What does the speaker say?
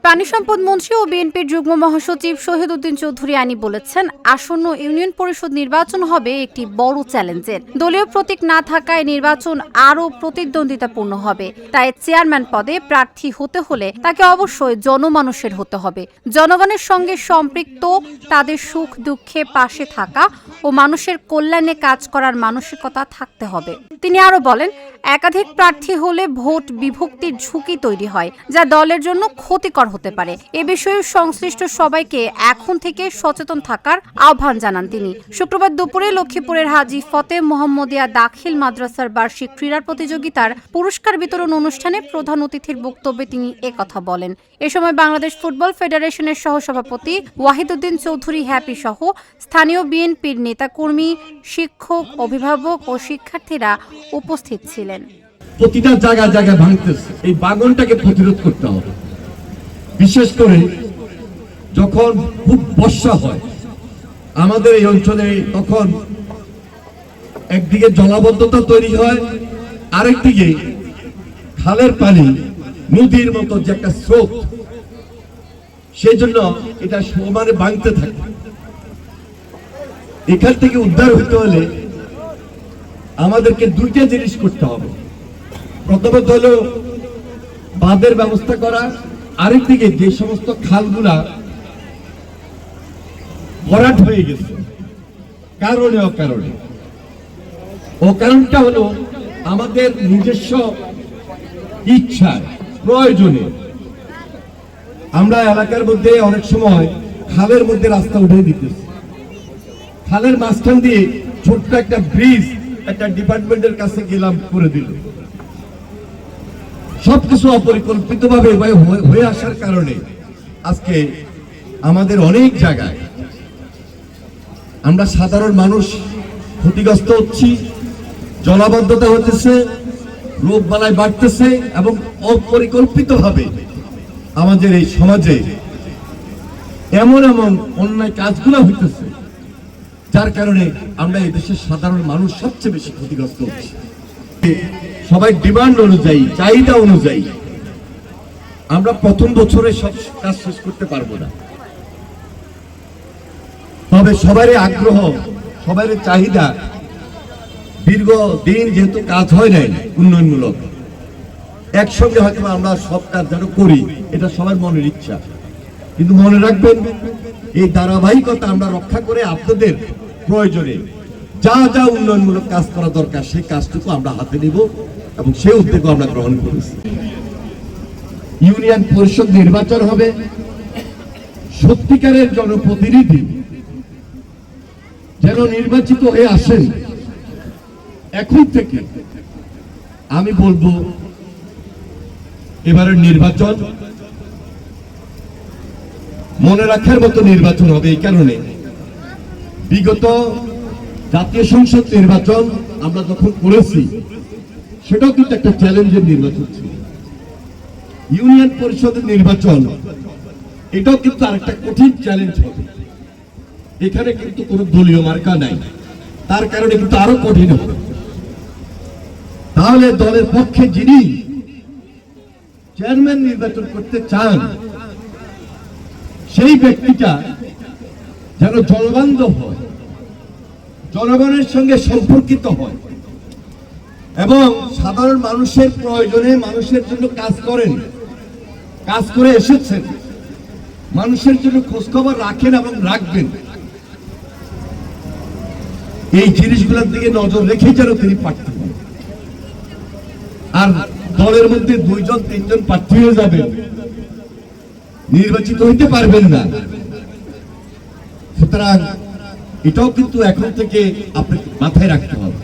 পানি সম্পদ মন্ত্রী ও বিএনপির যুগ্ম মহাসচিব শহীদ উদ্দিন চৌধুরী আনি বলেছেন, আসন্ন ইউনিয়ন পরিষদ নির্বাচন হবে একটি বড় চ্যালেঞ্জের। দলীয় প্রতীক না থাকায় নির্বাচন আরও প্রতিদ্বন্দ্বিতাপূর্ণ হবে। তাই চেয়ারম্যান পদে প্রার্থী হতে হলে তাকে অবশ্যই জনমানুষের হতে হবে। জনগণের সঙ্গে সম্পৃক্ত, তাদের সুখ দুঃখে পাশে থাকা ও মানুষের কল্যাণে কাজ করার মানসিকতা থাকতে হবে। তিনি আরো বলেন, একাধিক প্রার্থী হলে ভোট বিভক্তির ঝুঁকি তৈরি হয়, যা দলের জন্য ক্ষতিকর হতে পারে। এ বিষয়ে সংশ্লিষ্ট সবাইকে এখন থেকে সচেতন থাকার আহ্বান জানান তিনি। শুক্রবার দুপুরে লক্ষ্মীপুরের হাজী ফতেহ মোহাম্মদিয়া দাখিল মাদ্রাসার বার্ষিক ক্রীড়া প্রতিযোগিতার পুরস্কার বিতরণ অনুষ্ঠানে প্রধান অতিথির বক্তব্যে তিনি একথা বলেন। এ সময় বাংলাদেশ ফুটবল ফেডারেশনের সহসভাপতি ওয়াহিদউদ্দিন চৌধুরী হ্যাপি সহ স্থানীয় বিএনপির নেতাকর্মী, শিক্ষক, অভিভাবক ও শিক্ষার্থীরা উপস্থিত ছিলেন। প্রতিটা জায়গায় জায়গায় ভাঙতেছে, এই বাগনটাকে প্রতিরোধ করতে হবে। বিশেষ করে যখন খুব বর্ষা হয় আমাদের এই অঞ্চলে, তখন একদিকে জলাবদ্ধতা তৈরি হয়, আরেকদিকে খালের পানি নদীর মতো যে একটা স্রোত, সেই জন্য এটা সমানে ভাঙতে থাকে। এখান থেকে উদ্ধার হতে হলে আমাদেরকে দুইটা জিনিস করতে হবে। প্রথমত হলো বাঁধের ব্যবস্থা করা, আরেকদিকে যে সমস্ত খালগুলা ভরাট হয়ে গেছে কারণে অকারণটা হলো আমাদের নিজস্ব ইচ্ছা প্রয়োজনে আমরা এলাকার মধ্যে অনেক সময় খালের মধ্যে রাস্তা উঠে দিতেছি। খালের মাঝখান দিয়ে ছোট্ট একটা ব্রিজ একটা ডিপার্টমেন্টের কাছে গেলাম, করে দিল। সবকিছু অপরিকল্পিত ভাবে হয়ে আসার কারণে আজকে আমাদের অনেক জায়গায় আমরা সাধারণ মানুষ ক্ষতিগ্রস্ত হচ্ছি, জলাবদ্ধতা হতেছে, রোগ বালাই বাড়তেছে এবং অপরিকল্পিত ভাবে আমাদের এই সমাজে এমন এমন অন্যায় কাজগুলো হইতেছে, যার কারণে আমরা এই দেশের সাধারণ মানুষ সবচেয়ে বেশি ক্ষতিগ্রস্ত হচ্ছি। সবাই ডিমান্ড অনুযায়ী, চাহিদা অনুযায়ী আমরা প্রথম বছরে সব কাজ শেষ করতে পারবো না, তবে সবারই আগ্রহ, সবারই চাহিদা, দীর্ঘদিন যেহেতু কাজ হয় নাই উন্নয়নমূলক, একসঙ্গে হয়তো আমরা সব কাজ যেন করি, এটা সবার মনের ইচ্ছা। কিন্তু মনে রাখবেন, এই ধারাবাহিকতা আমরা রক্ষা করে আপনাদের প্রয়োজনে যা যা উন্নয়নমূলক কাজ করা দরকার সেই কাজটুকু আমরা হাতে নেব এবং সেই উদ্যোগ আমরা গ্রহণ করেছি। ইউনিয়ন পরিষদ নির্বাচন হবে, সত্যিকারের জনপ্রতিনিধি যেন নির্বাচিত হয়ে আসেন। এখন থেকে আমি বলবো, এবারের নির্বাচন মনে রাখার মতো নির্বাচন হবে। এই কারণে বিগত জাতীয় সংসদ নির্বাচন আমরা যখন করেছি, সেটাও কিন্তু একটা চ্যালেঞ্জের নির্বাচন ছিল। ইউনিয়ন পরিষদের নির্বাচন এটাও কিন্তু আরেকটা কঠিন চ্যালেঞ্জ হবে। এখানে কিন্তু কোনো দলীয় মার্কা নাই, তার কারণে কিন্তু আরো কঠিন হবে। তাহলে দলের পক্ষে যিনি চেয়ারম্যান নির্বাচন করতে চান, সেই ব্যক্তিটা যেন জনবান্ধব হয়, জনগণের সঙ্গে সম্পর্কিত হয় এবং সাধারণ মানুষের প্রয়োজনে মানুষের জন্য কাজ করেন, কাজ করে এসেছেন, মানুষের জন্য খোঁজখবর রাখেন এবং রাখবেন। এই জিনিসগুলোর দিকে নজর রেখে যেন তিনি প্রার্থী হন। আর দলের মধ্যে 2জন 3জন প্রার্থী হয়ে যাবেন, নির্বাচিত হইতে পারবেন না। সুতরাং এটাও কিন্তু এখন থেকে আপনাকে মাথায় রাখতে হবে।